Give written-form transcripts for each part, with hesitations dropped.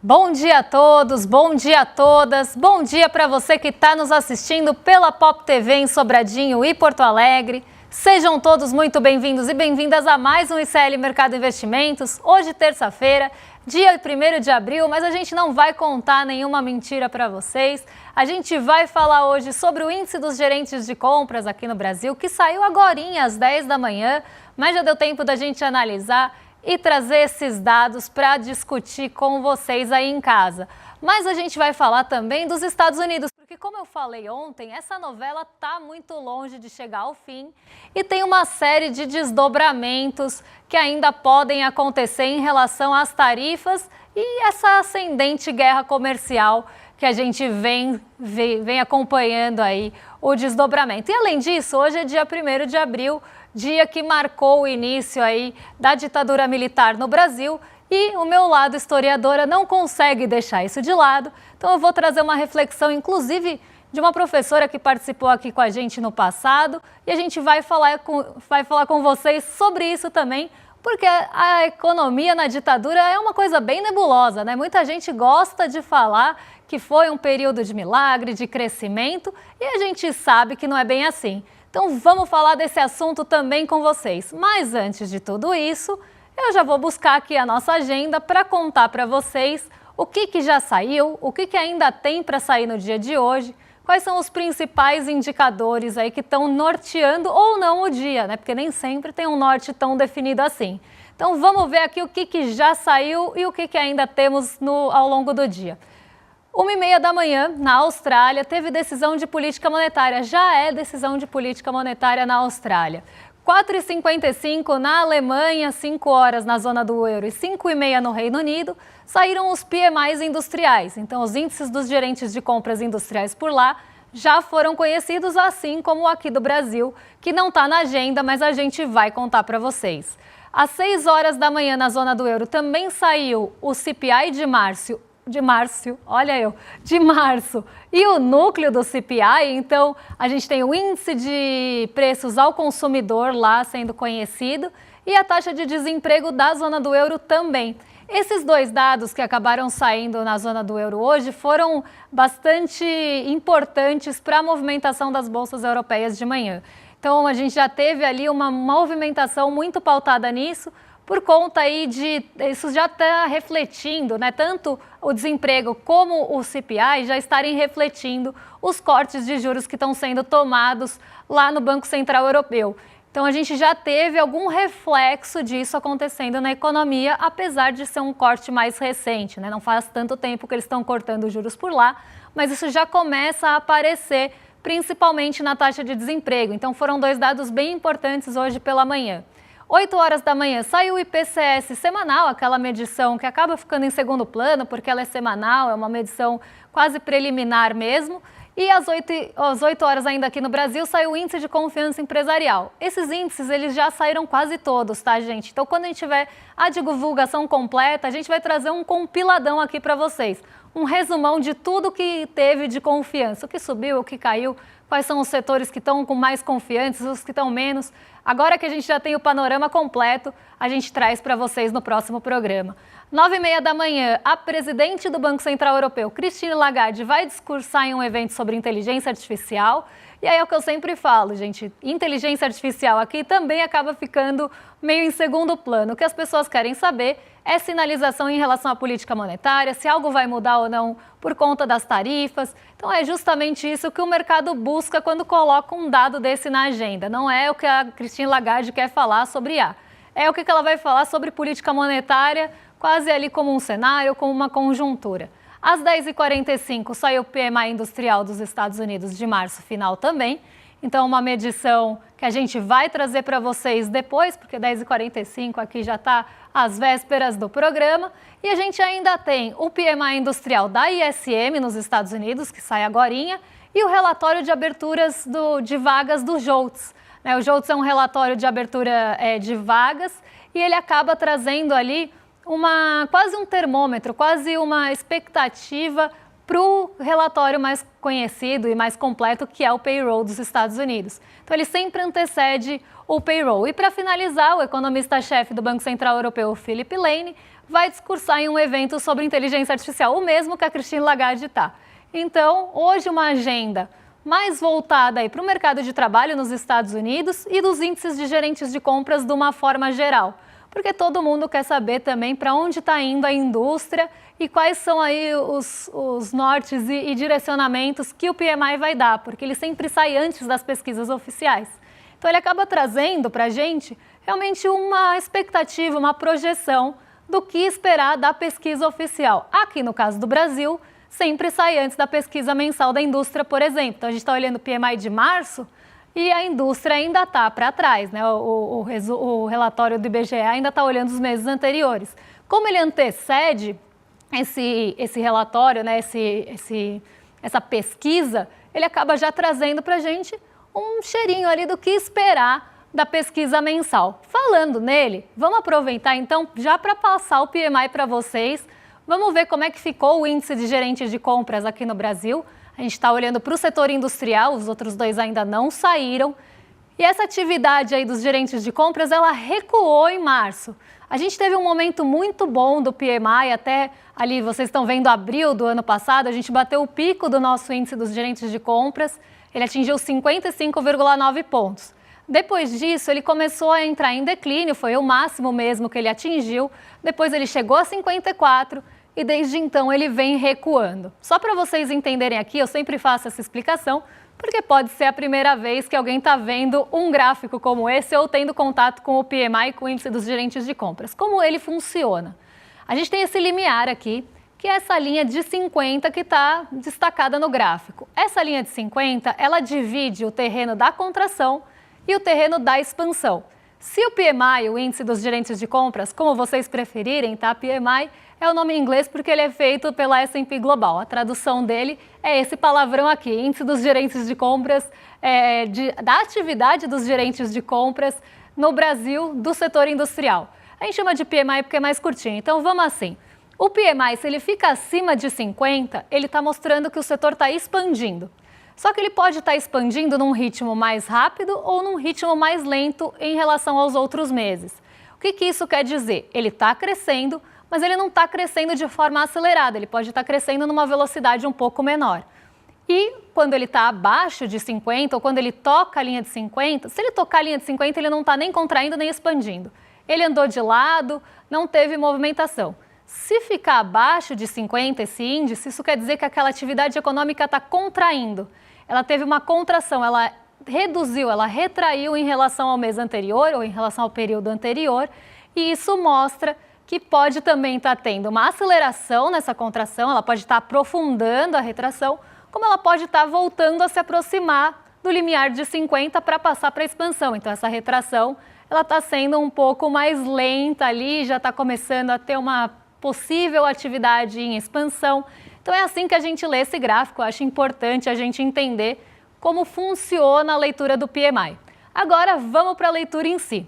Bom dia a todos, bom dia a todas, bom dia para você que está nos assistindo pela Pop TV em Sobradinho e Porto Alegre. Sejam todos muito bem-vindos e bem-vindas a mais um ICL Mercado Investimentos. Hoje, terça-feira, dia 1º de abril, mas a gente não vai contar nenhuma mentira para vocês. A gente vai falar hoje sobre o índice dos gerentes de compras aqui no Brasil, que saiu agorinha às 10 da manhã, mas já deu tempo da gente analisar e trazer esses dados para discutir com vocês aí em casa. Mas a gente vai falar também dos Estados Unidos, porque como eu falei ontem, essa novela está muito longe de chegar ao fim e tem uma série de desdobramentos que ainda podem acontecer em relação às tarifas e essa ascendente guerra comercial que a gente vem acompanhando aí o desdobramento. E além disso, hoje é dia 1º de abril, dia que marcou o início aí da ditadura militar no Brasil e o meu lado historiadora não consegue deixar isso de lado. Então eu vou trazer uma reflexão, inclusive, de uma professora que participou aqui com a gente no passado e a gente vai falar com vocês sobre isso também, porque a economia na ditadura é uma coisa bem nebulosa, né? Muita gente gosta de falar que foi um período de milagre, de crescimento, e a gente sabe que não é bem assim. Então vamos falar desse assunto também com vocês. Mas antes de tudo isso, eu já vou buscar aqui a nossa agenda para contar para vocês o que já saiu, o que ainda tem para sair no dia de hoje, quais são os principais indicadores aí que estão norteando ou não o dia, né? Porque nem sempre tem um norte tão definido assim. Então vamos ver aqui o que já saiu e o que ainda temos ao longo do dia. 1h30 da manhã, na Austrália, teve decisão de política monetária. Já é decisão de política monetária na Austrália. 4h55 na Alemanha, 5 horas na zona do euro e 5h30 no Reino Unido, saíram os PMIs industriais. Então, os índices dos gerentes de compras industriais por lá já foram conhecidos, assim como o aqui do Brasil, que não está na agenda, mas a gente vai contar para vocês. Às 6 horas da manhã, na zona do euro, também saiu o CPI de março e o núcleo do CPI. Então a gente tem o índice de preços ao consumidor lá sendo conhecido e a taxa de desemprego da zona do euro também. Esses dois dados que acabaram saindo na zona do euro hoje foram bastante importantes para a movimentação das bolsas europeias de manhã. Então a gente já teve ali uma movimentação muito pautada nisso, por conta aí de isso já está refletindo, né? Tanto o desemprego como o CPI já estarem refletindo os cortes de juros que estão sendo tomados lá no Banco Central Europeu. Então a gente já teve algum reflexo disso acontecendo na economia, apesar de ser um corte mais recente, né? Não faz tanto tempo que eles estão cortando os juros por lá, mas isso já começa a aparecer, principalmente na taxa de desemprego. Então foram dois dados bem importantes hoje pela manhã. 8 horas da manhã saiu o IPCS semanal, aquela medição que acaba ficando em segundo plano, porque ela é semanal, é uma medição quase preliminar mesmo. E às 8 horas ainda aqui no Brasil saiu o índice de confiança empresarial. Esses índices eles já saíram quase todos, tá, gente? Então quando a gente tiver a divulgação completa, a gente vai trazer um compiladão aqui para vocês. Um resumão de tudo que teve de confiança, o que subiu, o que caiu, quais são os setores que estão com mais confiantes, os que estão menos. Agora que a gente já tem o panorama completo, a gente traz para vocês no próximo programa. 9h30 da manhã, a presidente do Banco Central Europeu, Christine Lagarde, vai discursar em um evento sobre inteligência artificial. E aí é o que eu sempre falo, gente, inteligência artificial aqui também acaba ficando meio em segundo plano. O que as pessoas querem saber é sinalização em relação à política monetária, se algo vai mudar ou não por conta das tarifas. Então é justamente isso que o mercado busca quando coloca um dado desse na agenda. Não é o que a Christine Lagarde quer falar sobre IA. É o que ela vai falar sobre política monetária, quase ali como um cenário, como uma conjuntura. Às 10h45 saiu o PMI industrial dos Estados Unidos de março final também. Então uma medição que a gente vai trazer para vocês depois, porque 10h45 aqui já está às vésperas do programa. E a gente ainda tem o PMI industrial da ISM nos Estados Unidos, que sai agorinha, e o relatório de aberturas de vagas do JOLTS. O JOLTS é um relatório de abertura de vagas e ele acaba trazendo ali quase um termômetro, quase uma expectativa para o relatório mais conhecido e mais completo, que é o payroll dos Estados Unidos. Então, ele sempre antecede o payroll. E para finalizar, o economista-chefe do Banco Central Europeu, Philip Lane, vai discursar em um evento sobre inteligência artificial, o mesmo que a Christine Lagarde está. Então, hoje uma agenda mais voltada para o mercado de trabalho nos Estados Unidos e dos índices de gerentes de compras de uma forma geral. Porque todo mundo quer saber também para onde está indo a indústria e quais são aí os nortes e direcionamentos que o PMI vai dar, porque ele sempre sai antes das pesquisas oficiais. Então ele acaba trazendo para a gente realmente uma expectativa, uma projeção do que esperar da pesquisa oficial. Aqui no caso do Brasil, sempre sai antes da pesquisa mensal da indústria, por exemplo. Então a gente está olhando o PMI de março, e a indústria ainda está para trás, né? O relatório do IBGE ainda está olhando os meses anteriores. Como ele antecede esse relatório, né? Essa pesquisa, ele acaba já trazendo para a gente um cheirinho ali do que esperar da pesquisa mensal. Falando nele, vamos aproveitar então já para passar o PMI para vocês. Vamos ver como é que ficou o índice de gerentes de compras aqui no Brasil. A gente está olhando para o setor industrial, os outros dois ainda não saíram. E essa atividade aí dos gerentes de compras, ela recuou em março. A gente teve um momento muito bom do PMI, até ali, vocês estão vendo abril do ano passado, a gente bateu o pico do nosso índice dos gerentes de compras, ele atingiu 55,9 pontos. Depois disso, ele começou a entrar em declínio, foi o máximo mesmo que ele atingiu, depois ele chegou a 54 e desde então ele vem recuando. Só para vocês entenderem aqui, eu sempre faço essa explicação, porque pode ser a primeira vez que alguém está vendo um gráfico como esse ou tendo contato com o PMI, com o índice dos gerentes de compras. Como ele funciona? A gente tem esse limiar aqui, que é essa linha de 50 que está destacada no gráfico. Essa linha de 50, ela divide o terreno da contração e o terreno da expansão. Se o PMI, o índice dos gerentes de compras, como vocês preferirem, tá? PMI é o nome em inglês porque ele é feito pela S&P Global. A tradução dele é esse palavrão aqui, índice dos gerentes de compras, da atividade dos gerentes de compras no Brasil do setor industrial. A gente chama de PMI porque é mais curtinho, então vamos assim. O PMI, se ele fica acima de 50, ele está mostrando que o setor está expandindo. Só que ele pode estar expandindo num ritmo mais rápido ou num ritmo mais lento em relação aos outros meses. O que isso quer dizer? Ele está crescendo, mas ele não está crescendo de forma acelerada, ele pode estar crescendo numa velocidade um pouco menor. E quando ele está abaixo de 50 ou quando ele toca a linha de 50, se ele tocar a linha de 50, ele não está nem contraindo nem expandindo. Ele andou de lado, não teve movimentação. Se ficar abaixo de 50 esse índice, isso quer dizer que aquela atividade econômica está contraindo. Ela teve uma contração, ela reduziu, ela retraiu em relação ao mês anterior ou em relação ao período anterior, e isso mostra que pode também estar tendo uma aceleração nessa contração, ela pode estar aprofundando a retração, como ela pode estar voltando a se aproximar do limiar de 50 para passar para a expansão. Então essa retração, ela está sendo um pouco mais lenta ali, já está começando a ter uma possível atividade em expansão. Então é assim que a gente lê esse gráfico, eu acho importante a gente entender como funciona a leitura do PMI. Agora vamos para a leitura em si.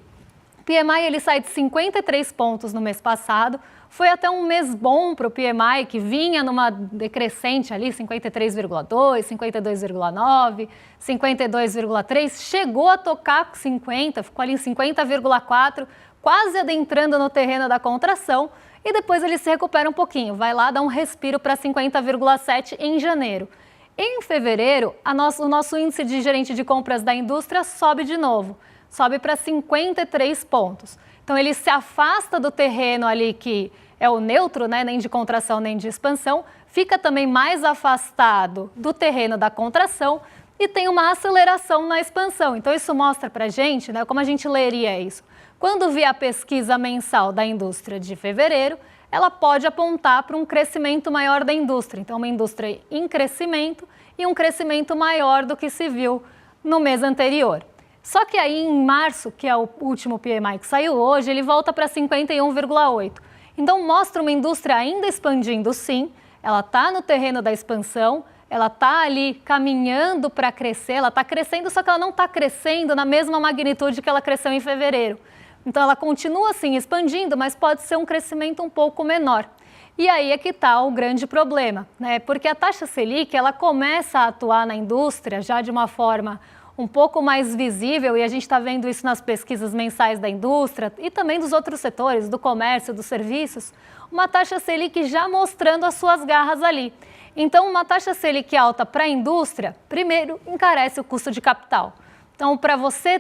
O PMI ele sai de 53 pontos no mês passado, foi até um mês bom para o PMI, que vinha numa decrescente ali, 53,2, 52,9, 52,3, chegou a tocar 50, ficou ali em 50,4, quase adentrando no terreno da contração, e depois ele se recupera um pouquinho, vai lá dar um respiro para 50,7 em janeiro. Em fevereiro, o nosso índice de gerente de compras da indústria sobe de novo, sobe para 53 pontos. Então ele se afasta do terreno ali que é o neutro, né, nem de contração nem de expansão, fica também mais afastado do terreno da contração e tem uma aceleração na expansão. Então isso mostra para a gente, né, como a gente leria isso. Quando vier a pesquisa mensal da indústria de fevereiro, ela pode apontar para um crescimento maior da indústria. Então, uma indústria em crescimento e um crescimento maior do que se viu no mês anterior. Só que aí em março, que é o último PMI que saiu hoje, ele volta para 51,8. Então, mostra uma indústria ainda expandindo sim, ela está no terreno da expansão, ela está ali caminhando para crescer, ela está crescendo, só que ela não está crescendo na mesma magnitude que ela cresceu em fevereiro. Então, ela continua, sim, expandindo, mas pode ser um crescimento um pouco menor. E aí é que está o grande problema, né? Porque a taxa Selic, ela começa a atuar na indústria já de uma forma um pouco mais visível, e a gente está vendo isso nas pesquisas mensais da indústria e também dos outros setores, do comércio, dos serviços, uma taxa Selic já mostrando as suas garras ali. Então, uma taxa Selic alta para a indústria, primeiro, encarece o custo de capital. Então, para você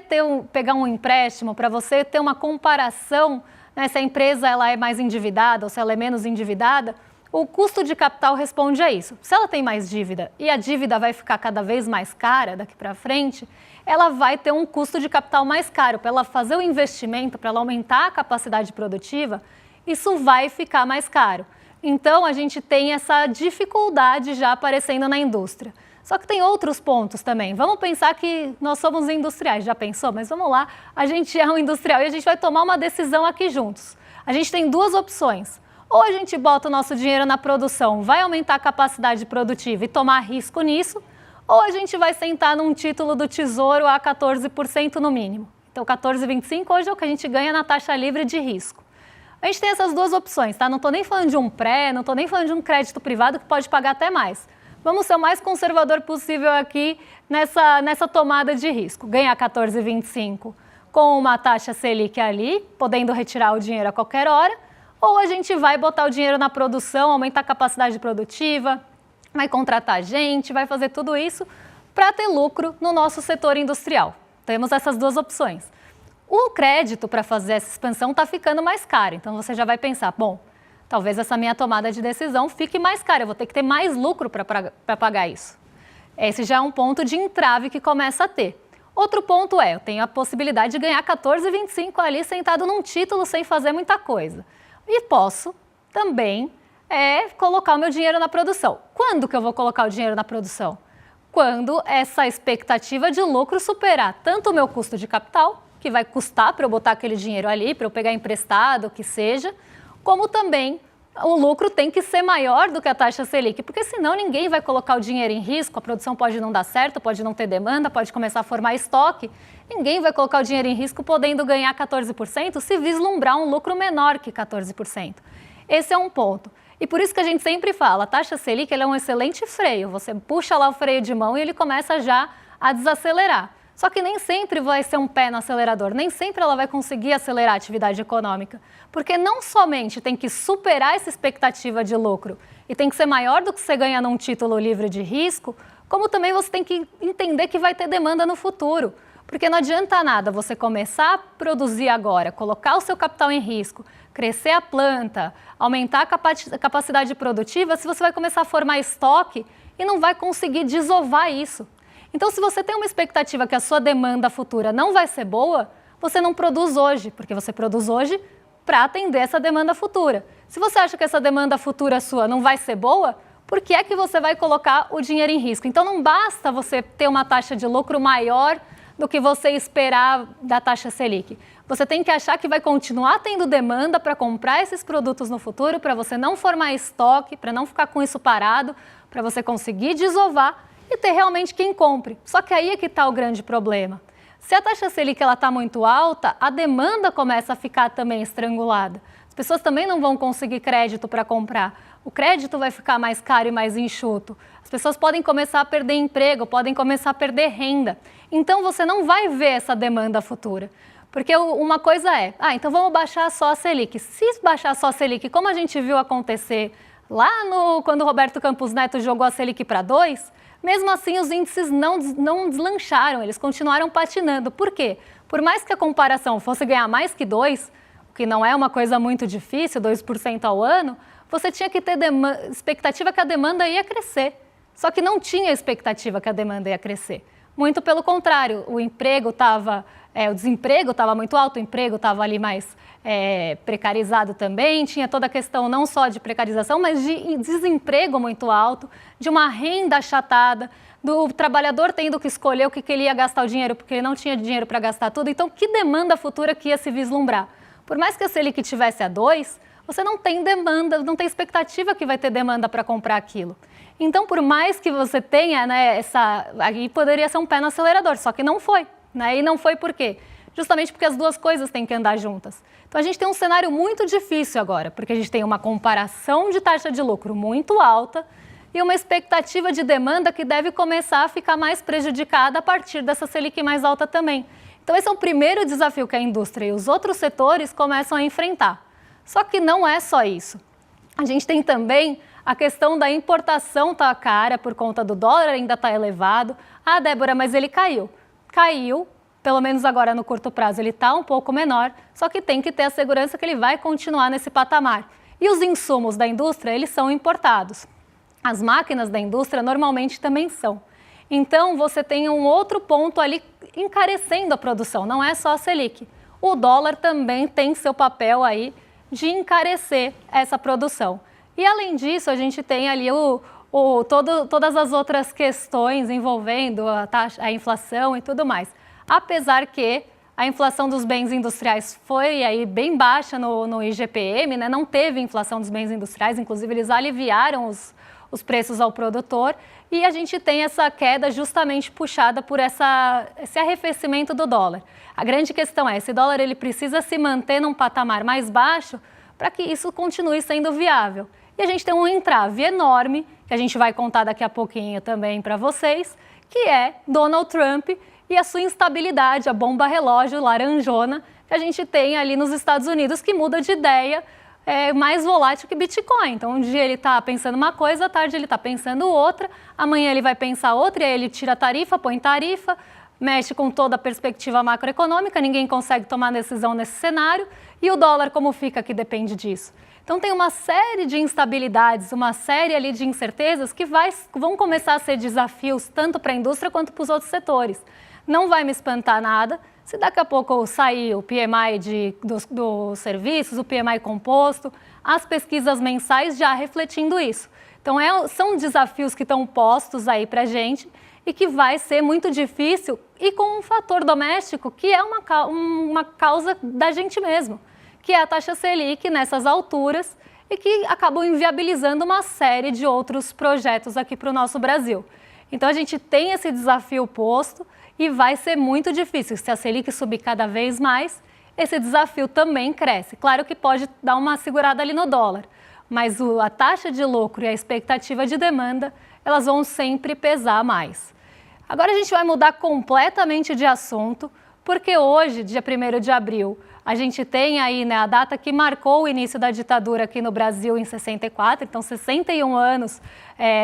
pegar um empréstimo, para você ter uma comparação, né, se a empresa ela é mais endividada ou se ela é menos endividada, o custo de capital responde a isso. Se ela tem mais dívida e a dívida vai ficar cada vez mais cara daqui para frente, ela vai ter um custo de capital mais caro. Para ela fazer o investimento, para ela aumentar a capacidade produtiva, isso vai ficar mais caro. Então, a gente tem essa dificuldade já aparecendo na indústria. Só que tem outros pontos também. Vamos pensar que nós somos industriais, já pensou? Mas vamos lá, a gente é um industrial e a gente vai tomar uma decisão aqui juntos. A gente tem duas opções. Ou a gente bota o nosso dinheiro na produção, vai aumentar a capacidade produtiva e tomar risco nisso, ou a gente vai sentar num título do Tesouro a 14% no mínimo. Então, 14,25% hoje é o que a gente ganha na taxa livre de risco. A gente tem essas duas opções, tá? Não estou nem falando de um pré, não estou nem falando de um crédito privado que pode pagar até mais. Vamos ser o mais conservador possível aqui nessa tomada de risco. Ganhar 14,25% com uma taxa Selic ali, podendo retirar o dinheiro a qualquer hora, ou a gente vai botar o dinheiro na produção, aumentar a capacidade produtiva, vai contratar gente, vai fazer tudo isso para ter lucro no nosso setor industrial. Temos essas duas opções. O crédito para fazer essa expansão está ficando mais caro, então você já vai pensar, bom, talvez essa minha tomada de decisão fique mais cara, eu vou ter que ter mais lucro para pagar isso. Esse já é um ponto de entrave que começa a ter. Outro ponto é, eu tenho a possibilidade de ganhar 14,25% ali sentado num título sem fazer muita coisa. E posso também colocar o meu dinheiro na produção. Quando que eu vou colocar o dinheiro na produção? Quando essa expectativa de lucro superar tanto o meu custo de capital, que vai custar para eu botar aquele dinheiro ali, para eu pegar emprestado, o que seja, como também o lucro tem que ser maior do que a taxa Selic, porque senão ninguém vai colocar o dinheiro em risco, a produção pode não dar certo, pode não ter demanda, pode começar a formar estoque, ninguém vai colocar o dinheiro em risco podendo ganhar 14% se vislumbrar um lucro menor que 14%. Esse é um ponto. E por isso que a gente sempre fala, a taxa Selic ela é um excelente freio, você puxa lá o freio de mão e ele começa já a desacelerar. Só que nem sempre vai ser um pé no acelerador, nem sempre ela vai conseguir acelerar a atividade econômica, porque não somente tem que superar essa expectativa de lucro e tem que ser maior do que você ganha num título livre de risco, como também você tem que entender que vai ter demanda no futuro. Porque não adianta nada você começar a produzir agora, colocar o seu capital em risco, crescer a planta, aumentar a capacidade produtiva, se você vai começar a formar estoque e não vai conseguir desovar isso. Então, se você tem uma expectativa que a sua demanda futura não vai ser boa, você não produz hoje, porque você produz hoje para atender essa demanda futura. Se você acha que essa demanda futura sua não vai ser boa, por que é que você vai colocar o dinheiro em risco? Então, não basta você ter uma taxa de lucro maior do que você esperar da taxa Selic. Você tem que achar que vai continuar tendo demanda para comprar esses produtos no futuro, para você não formar estoque, para não ficar com isso parado, para você conseguir desovar e ter realmente quem compre. Só que aí é que está o grande problema. Se a taxa Selic está muito alta, a demanda começa a ficar também estrangulada. As pessoas também não vão conseguir crédito para comprar. O crédito vai ficar mais caro e mais enxuto. As pessoas podem começar a perder emprego, podem começar a perder renda. Então você não vai ver essa demanda futura. Porque uma coisa é, então vamos baixar só a Selic. Se baixar só a Selic, como a gente viu acontecer lá quando o Roberto Campos Neto jogou a Selic para 2%, mesmo assim os índices não deslancharam, eles continuaram patinando. Por quê? Por mais que a comparação fosse ganhar mais que 2%, o que não é uma coisa muito difícil, 2% ao ano, você tinha que ter expectativa que a demanda ia crescer. Só que não tinha expectativa que a demanda ia crescer. Muito pelo contrário, o desemprego estava muito alto, o emprego estava ali mais precarizado também, tinha toda a questão não só de precarização, mas de desemprego muito alto, de uma renda achatada, do trabalhador tendo que escolher o que ele ia gastar o dinheiro, porque ele não tinha dinheiro para gastar tudo. Então, que demanda futura que ia se vislumbrar? Por mais que a Selic tivesse a 2%, você não tem demanda, não tem expectativa que vai ter demanda para comprar aquilo. Então, por mais que você tenha, aí poderia ser um pé no acelerador, só que não foi. E não foi por quê? justamente porque as duas coisas têm que andar juntas. Então a gente tem um cenário muito difícil agora, porque a gente tem uma comparação de taxa de lucro muito alta e uma expectativa de demanda que deve começar a ficar mais prejudicada a partir dessa Selic mais alta também. Então esse é o primeiro desafio que a indústria e os outros setores começam a enfrentar. Só que não é só isso. A gente tem também a questão da importação tá cara por conta do dólar, ainda está elevado. Ah, Débora, mas ele caiu. Caiu, pelo menos agora no curto prazo ele está um pouco menor, só que tem que ter a segurança que ele vai continuar nesse patamar. E os insumos da indústria, eles são importados. As máquinas da indústria normalmente também são. Então, você tem um outro ponto ali encarecendo a produção, não é só a Selic. O dólar também tem seu papel aí de encarecer essa produção. E, além disso, a gente tem ali todas as outras questões envolvendo a inflação e tudo mais. Apesar que a inflação dos bens industriais foi aí bem baixa no IGPM, né? Não teve inflação dos bens industriais, inclusive eles aliviaram os preços ao produtor, e a gente tem essa queda justamente puxada por esse arrefecimento do dólar. A grande questão é, esse dólar ele precisa se manter num patamar mais baixo para que isso continue sendo viável. E a gente tem um entrave enorme, que a gente vai contar daqui a pouquinho também para vocês, que é Donald Trump e a sua instabilidade, a bomba relógio laranjona que a gente tem ali nos Estados Unidos, que muda de ideia, mais volátil que Bitcoin. Então, um dia ele está pensando uma coisa, à tarde ele está pensando outra, amanhã ele vai pensar outra, e aí ele tira tarifa, põe tarifa, mexe com toda a perspectiva macroeconômica, ninguém consegue tomar decisão nesse cenário, e o dólar como fica que depende disso. Então, tem uma série de instabilidades, uma série ali de incertezas que vão começar a ser desafios tanto para a indústria quanto para os outros setores. Não vai me espantar nada se daqui a pouco sair o PMI dos serviços, o PMI composto, as pesquisas mensais já refletindo isso. Então, são desafios que estão postos aí para a gente e que vai ser muito difícil e com um fator doméstico que é uma causa da gente mesmo, que é a taxa Selic nessas alturas e que acabam inviabilizando uma série de outros projetos aqui para o nosso Brasil. Então, a gente tem esse desafio posto e vai ser muito difícil. Se a Selic subir cada vez mais, esse desafio também cresce. Claro que pode dar uma segurada ali no dólar, mas a taxa de lucro e a expectativa de demanda, elas vão sempre pesar mais. Agora a gente vai mudar completamente de assunto, porque hoje, dia 1º de abril, a gente tem aí, né, a data que marcou o início da ditadura aqui no Brasil em 64, então 61 anos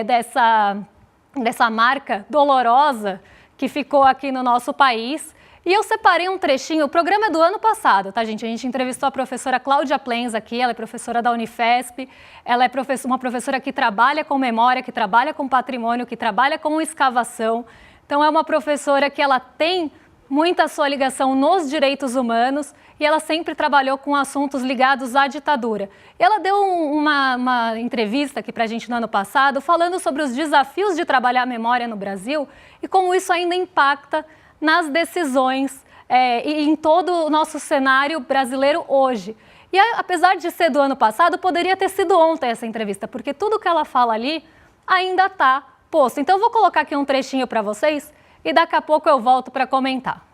dessa marca dolorosa que ficou aqui no nosso país. E eu separei um trechinho, o programa é do ano passado, tá, gente? A gente entrevistou a professora Cláudia Plens aqui, ela é professora da Unifesp, ela é uma professora que trabalha com memória, que trabalha com patrimônio, que trabalha com escavação. Então, é uma professora que ela tem muita sua ligação nos direitos humanos e ela sempre trabalhou com assuntos ligados à ditadura. Ela deu uma entrevista aqui para a gente no ano passado, falando sobre os desafios de trabalhar a memória no Brasil e como isso ainda impacta nas decisões e em todo o nosso cenário brasileiro hoje. E apesar de ser do ano passado, poderia ter sido ontem essa entrevista, porque tudo que ela fala ali ainda está posto. Então, eu vou colocar aqui um trechinho para vocês e daqui a pouco eu volto para comentar.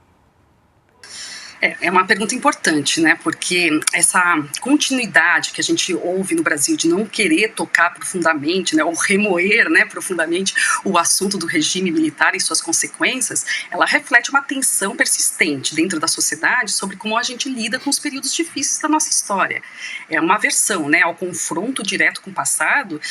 É uma pergunta importante, né? Porque essa continuidade que a gente ouve no Brasil de não querer tocar profundamente, né, ou remoer, né, profundamente o assunto do regime militar e suas consequências, ela reflete uma tensão persistente dentro da sociedade sobre como a gente lida com os períodos difíceis da nossa história. É uma aversão, né, ao confronto direto com o passado,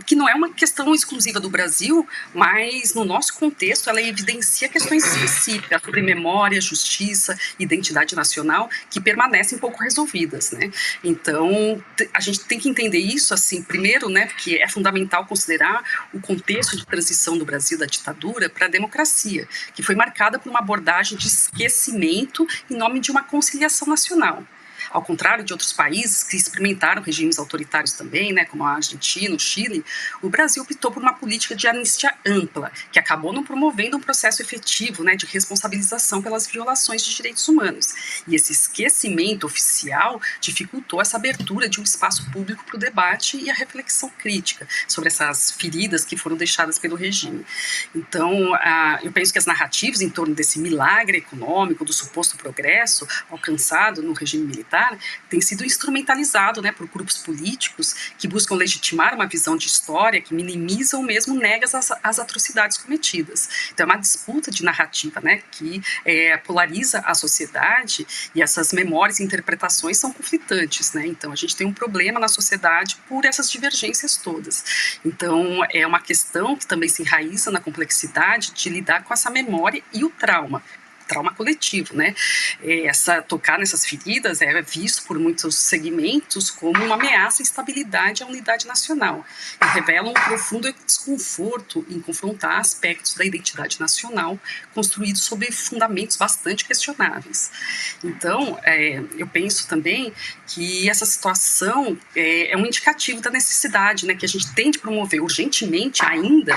que não é uma questão exclusiva do Brasil, mas no nosso contexto ela evidencia questões específicas sobre memória, justiça, identidade nacional, que permanecem pouco resolvidas, né? Então, a gente tem que entender isso, assim, primeiro, né, porque é fundamental considerar o contexto de transição do Brasil da ditadura para a democracia, que foi marcada por uma abordagem de esquecimento em nome de uma conciliação nacional. Ao contrário de outros países que experimentaram regimes autoritários também, né, como a Argentina, o Chile, o Brasil optou por uma política de anistia ampla, que acabou não promovendo um processo efetivo, né, de responsabilização pelas violações de direitos humanos. E esse esquecimento oficial dificultou essa abertura de um espaço público para o debate e a reflexão crítica sobre essas feridas que foram deixadas pelo regime. Então, eu penso que as narrativas em torno desse milagre econômico, do suposto progresso alcançado no regime militar, têm sido instrumentalizado, né, por grupos políticos que buscam legitimar uma visão de história que minimiza ou mesmo nega as atrocidades cometidas. Então, é uma disputa de narrativa, né, que polariza a sociedade, e essas memórias e interpretações são conflitantes, né? Então, a gente tem um problema na sociedade por essas divergências todas. Então, é uma questão que também se enraiza na complexidade de lidar com essa memória e o trauma coletivo, né? Tocar nessas feridas é visto por muitos segmentos como uma ameaça à estabilidade e à unidade nacional, e revela um profundo desconforto em confrontar aspectos da identidade nacional construídos sobre fundamentos bastante questionáveis. Então, eu penso também que essa situação é um indicativo da necessidade, né, que a gente tem de promover urgentemente ainda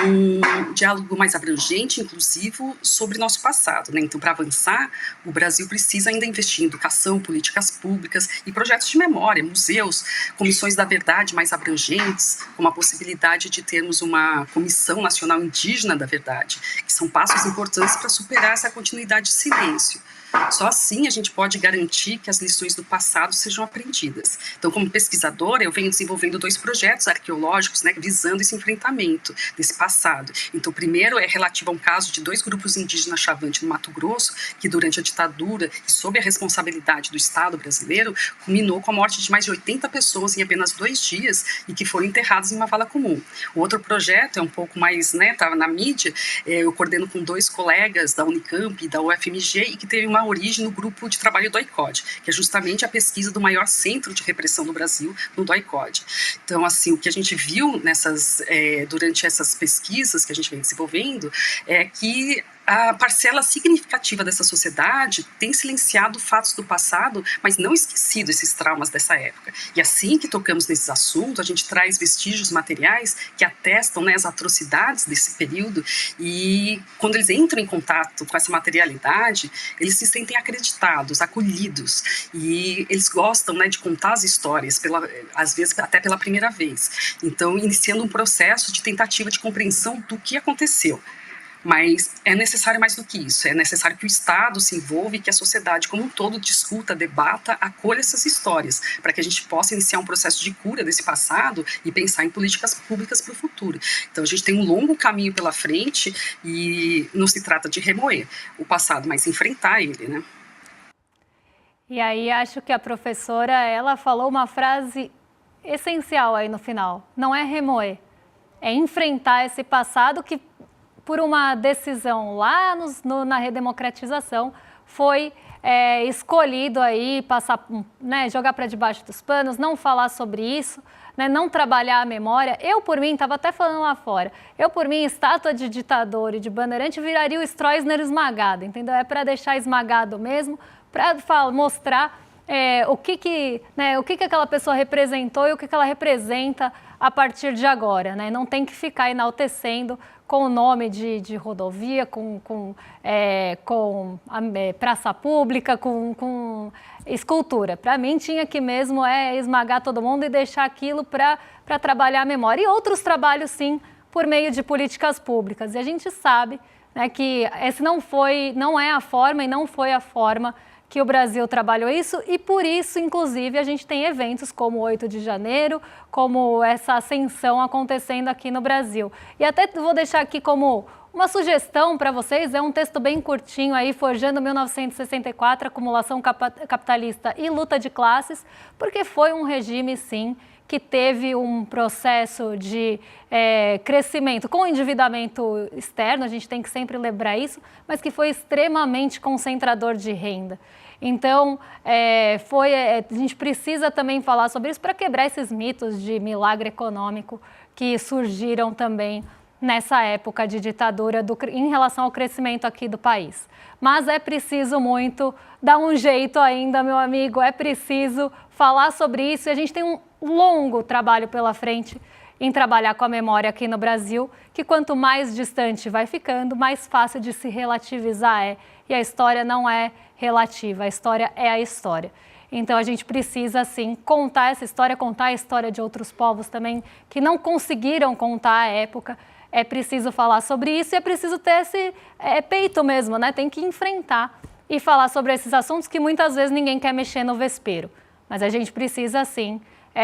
um diálogo mais abrangente, inclusivo, sobre nosso passado. Então, para avançar, o Brasil precisa ainda investir em educação, políticas públicas e projetos de memória, museus, comissões da verdade mais abrangentes, como a possibilidade de termos uma Comissão Nacional Indígena da Verdade, que são passos importantes para superar essa continuidade de silêncio. Só assim a gente pode garantir que as lições do passado sejam aprendidas. Então, como pesquisadora, eu venho desenvolvendo 2 projetos arqueológicos, né, visando esse enfrentamento desse passado. Então, o primeiro é relativo a um caso de 2 grupos indígenas Chavante no Mato Grosso, que durante a ditadura e sob a responsabilidade do Estado brasileiro, culminou com a morte de mais de 80 pessoas em apenas 2 dias e que foram enterradas em uma vala comum. O outro projeto é um pouco mais, né, estava na mídia, eu coordeno com 2 colegas da Unicamp e da UFMG, e que teve uma origem no grupo de trabalho do DOI-CODE, que é justamente a pesquisa do maior centro de repressão do Brasil, no DOI-CODE. Então, assim, o que a gente viu durante essas pesquisas que a gente vem desenvolvendo é que a parcela significativa dessa sociedade tem silenciado fatos do passado, mas não esquecido esses traumas dessa época. E assim que tocamos nesses assuntos, a gente traz vestígios materiais que atestam, né, as atrocidades desse período, e quando eles entram em contato com essa materialidade, eles se sentem acreditados, acolhidos, e eles gostam, né, de contar as histórias, às vezes até pela primeira vez. Então, iniciando um processo de tentativa de compreensão do que aconteceu. Mas é necessário mais do que isso, é necessário que o Estado se envolva e que a sociedade como um todo discuta, debata, acolha essas histórias, para que a gente possa iniciar um processo de cura desse passado e pensar em políticas públicas para o futuro. Então a gente tem um longo caminho pela frente e não se trata de remoer o passado, mas enfrentar ele, né? E aí acho que a professora, ela falou uma frase essencial aí no final, não é remoer, é enfrentar esse passado que, por uma decisão lá na redemocratização, foi escolhido aí passar, né, jogar para debaixo dos panos, não falar sobre isso, né, não trabalhar a memória. Eu, por mim, estava até falando lá fora, por mim, estátua de ditador e de bandeirante viraria o Stroessner esmagado, entendeu? É para deixar esmagado mesmo, para mostrar o que aquela pessoa representou e o que ela representa a partir de agora, né? Não tem que ficar enaltecendo com o nome de rodovia, com praça pública, com escultura. Para mim, tinha que mesmo esmagar todo mundo e deixar aquilo para trabalhar a memória. E outros trabalhos, sim, por meio de políticas públicas. E a gente sabe, né, que esse não é a forma e não foi a forma que o Brasil trabalhou isso, e por isso, inclusive, a gente tem eventos como o 8 de janeiro, como essa ascensão acontecendo aqui no Brasil. E até vou deixar aqui como uma sugestão para vocês, é um texto bem curtinho aí, Forjando 1964, Acumulação Capitalista e Luta de Classes, porque foi um regime, sim, que teve um processo de crescimento com endividamento externo, a gente tem que sempre lembrar isso, mas que foi extremamente concentrador de renda. Então, a gente precisa também falar sobre isso para quebrar esses mitos de milagre econômico que surgiram também nessa época de ditadura em relação ao crescimento aqui do país. Mas é preciso muito dar um jeito ainda, meu amigo, é preciso falar sobre isso e a gente tem um longo trabalho pela frente em trabalhar com a memória aqui no Brasil, que quanto mais distante vai ficando, mais fácil de se relativizar é. E a história não é relativa, a história é a história. Então a gente precisa, sim, contar essa história, contar a história de outros povos também que não conseguiram contar a época. É preciso falar sobre isso e é preciso ter esse peito mesmo, né? Tem que enfrentar e falar sobre esses assuntos que muitas vezes ninguém quer mexer no vespeiro. Mas a gente precisa, sim,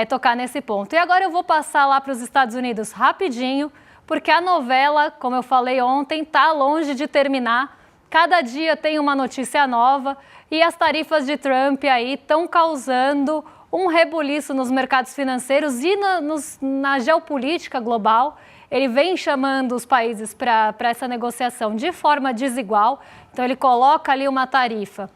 tocar nesse ponto. E agora eu vou passar lá para os Estados Unidos rapidinho, porque a novela, como eu falei ontem, está longe de terminar. Cada dia tem uma notícia nova e as tarifas de Trump aí estão causando um rebuliço nos mercados financeiros e na geopolítica global. Ele vem chamando os países para essa negociação de forma desigual. Então ele coloca ali uma tarifa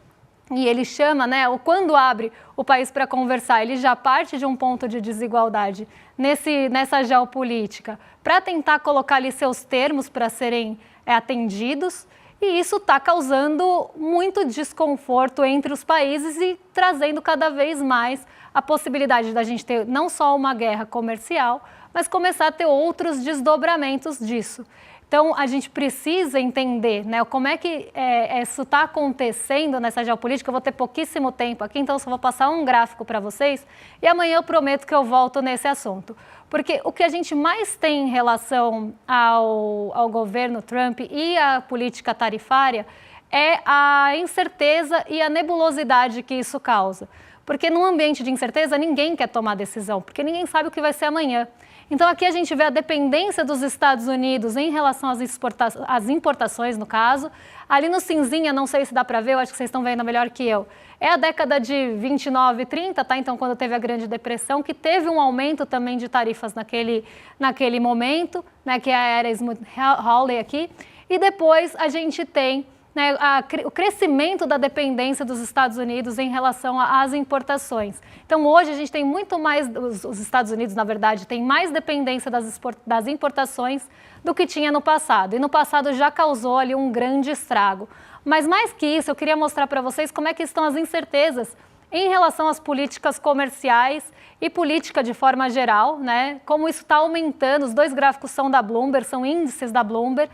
e ele chama, né, quando abre o país para conversar, ele já parte de um ponto de desigualdade nessa geopolítica para tentar colocar ali seus termos para serem atendidos. E isso está causando muito desconforto entre os países e trazendo cada vez mais a possibilidade da gente ter não só uma guerra comercial, mas começar a ter outros desdobramentos disso. Então, a gente precisa entender, né, como é que isso está acontecendo nessa geopolítica. Eu vou ter pouquíssimo tempo aqui, então eu só vou passar um gráfico para vocês e amanhã eu prometo que eu volto nesse assunto. Porque o que a gente mais tem em relação ao governo Trump e à política tarifária é a incerteza e a nebulosidade que isso causa. Porque num ambiente de incerteza, ninguém quer tomar decisão, porque ninguém sabe o que vai ser amanhã. Então aqui a gente vê a dependência dos Estados Unidos em relação às importações, no caso. Ali no cinzinha, não sei se dá para ver, eu acho que vocês estão vendo melhor que eu. É a década de 29 e 30, tá? Então quando teve a Grande Depressão, que teve um aumento também de tarifas naquele momento, né, que é a era Smoot-Hawley aqui. E depois a gente tem, né, o crescimento da dependência dos Estados Unidos em relação às importações. Então, hoje a gente tem muito mais, os Estados Unidos, na verdade, tem mais dependência das importações do que tinha no passado. E no passado já causou ali um grande estrago. Mas mais que isso, eu queria mostrar para vocês como é que estão as incertezas em relação às políticas comerciais e política de forma geral, né? Como isso está aumentando. Os dois gráficos são da Bloomberg, são índices da Bloomberg.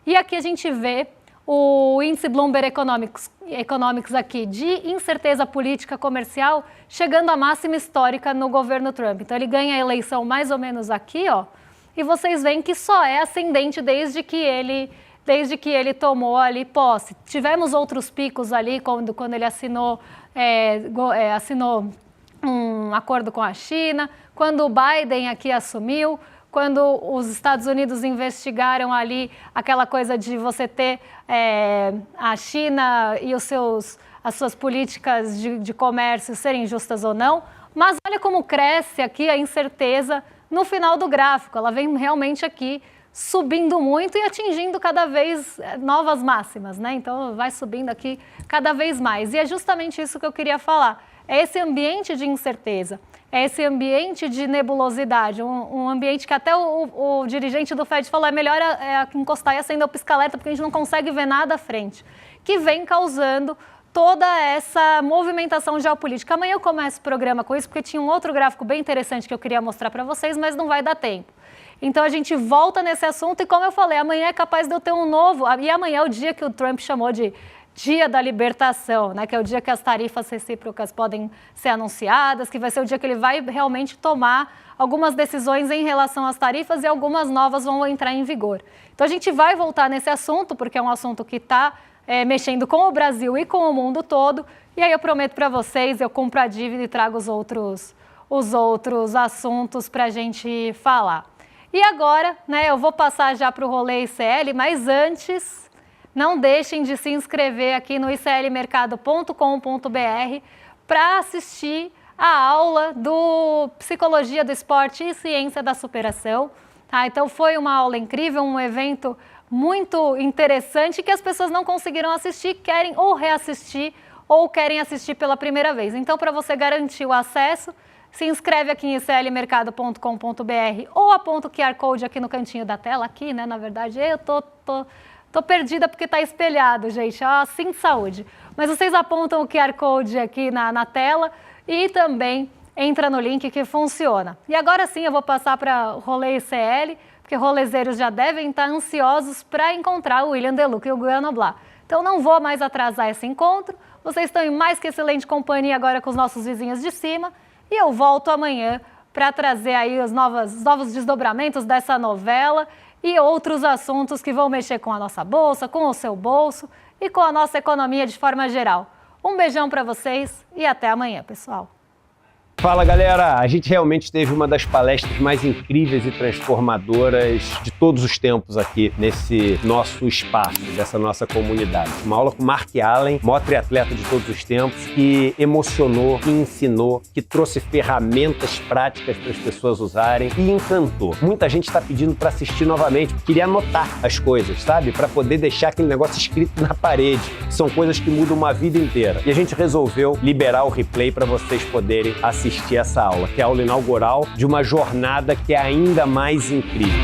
E aqui a gente vê o índice Bloomberg Economics aqui de incerteza política comercial chegando à máxima histórica no governo Trump. Então ele ganha a eleição mais ou menos aqui, ó, e vocês veem que só é ascendente desde que ele tomou ali posse. Tivemos outros picos ali quando ele assinou um acordo com a China, quando o Biden aqui assumiu, quando os Estados Unidos investigaram ali aquela coisa de você ter a China e as suas políticas de comércio serem justas ou não. Mas olha como cresce aqui a incerteza no final do gráfico. Ela vem realmente aqui subindo muito e atingindo cada vez novas máximas, né? Então vai subindo aqui cada vez mais. E é justamente isso que eu queria falar. É esse ambiente de incerteza. É esse ambiente de nebulosidade, um ambiente que até o dirigente do Fed falou, é melhor encostar e acender o pisca-alerta, porque a gente não consegue ver nada à frente, que vem causando toda essa movimentação geopolítica. Amanhã eu começo o programa com isso, porque tinha um outro gráfico bem interessante que eu queria mostrar para vocês, mas não vai dar tempo. Então a gente volta nesse assunto e, como eu falei, amanhã é capaz de eu ter um novo, e amanhã é o dia que o Trump chamou de Dia da Libertação, né, que é o dia que as tarifas recíprocas podem ser anunciadas, que vai ser o dia que ele vai realmente tomar algumas decisões em relação às tarifas e algumas novas vão entrar em vigor. Então a gente vai voltar nesse assunto, porque é um assunto que está mexendo com o Brasil e com o mundo todo, e aí eu prometo para vocês, eu cumpro a dívida e trago os outros assuntos para a gente falar. E agora, né, eu vou passar já para o rolê ICL, mas antes, não deixem de se inscrever aqui no iclmercado.com.br para assistir a aula do Psicologia do Esporte e Ciência da Superação. Tá? Então foi uma aula incrível, um evento muito interessante que as pessoas não conseguiram assistir, querem ou reassistir ou querem assistir pela primeira vez. Então, para você garantir o acesso, se inscreve aqui em iclmercado.com.br ou aponta o QR Code aqui no cantinho da tela, aqui, né, na verdade, eu tô perdida porque tá espelhado, gente, assim saúde. Mas vocês apontam o QR Code aqui na tela e também entra no link que funciona. E agora sim eu vou passar para o Rolê ICL, porque rolezeiros já devem estar ansiosos para encontrar o William Deluca e o Guiano Noblar. Então não vou mais atrasar esse encontro, vocês estão em mais que excelente companhia agora com os nossos vizinhos de cima e eu volto amanhã para trazer aí os novos desdobramentos dessa novela e outros assuntos que vão mexer com a nossa bolsa, com o seu bolso e com a nossa economia de forma geral. Um beijão para vocês e até amanhã, pessoal. Fala galera, a gente realmente teve uma das palestras mais incríveis e transformadoras de todos os tempos aqui nesse nosso espaço, dessa nossa comunidade. Uma aula com Mark Allen, maior triatleta de todos os tempos, que emocionou, que ensinou, que trouxe ferramentas práticas para as pessoas usarem e encantou. Muita gente está pedindo para assistir novamente, queria anotar as coisas, sabe? Para poder deixar aquele negócio escrito na parede. São coisas que mudam uma vida inteira. E a gente resolveu liberar o replay para vocês poderem assistir essa aula, que é a aula inaugural de uma jornada que é ainda mais incrível.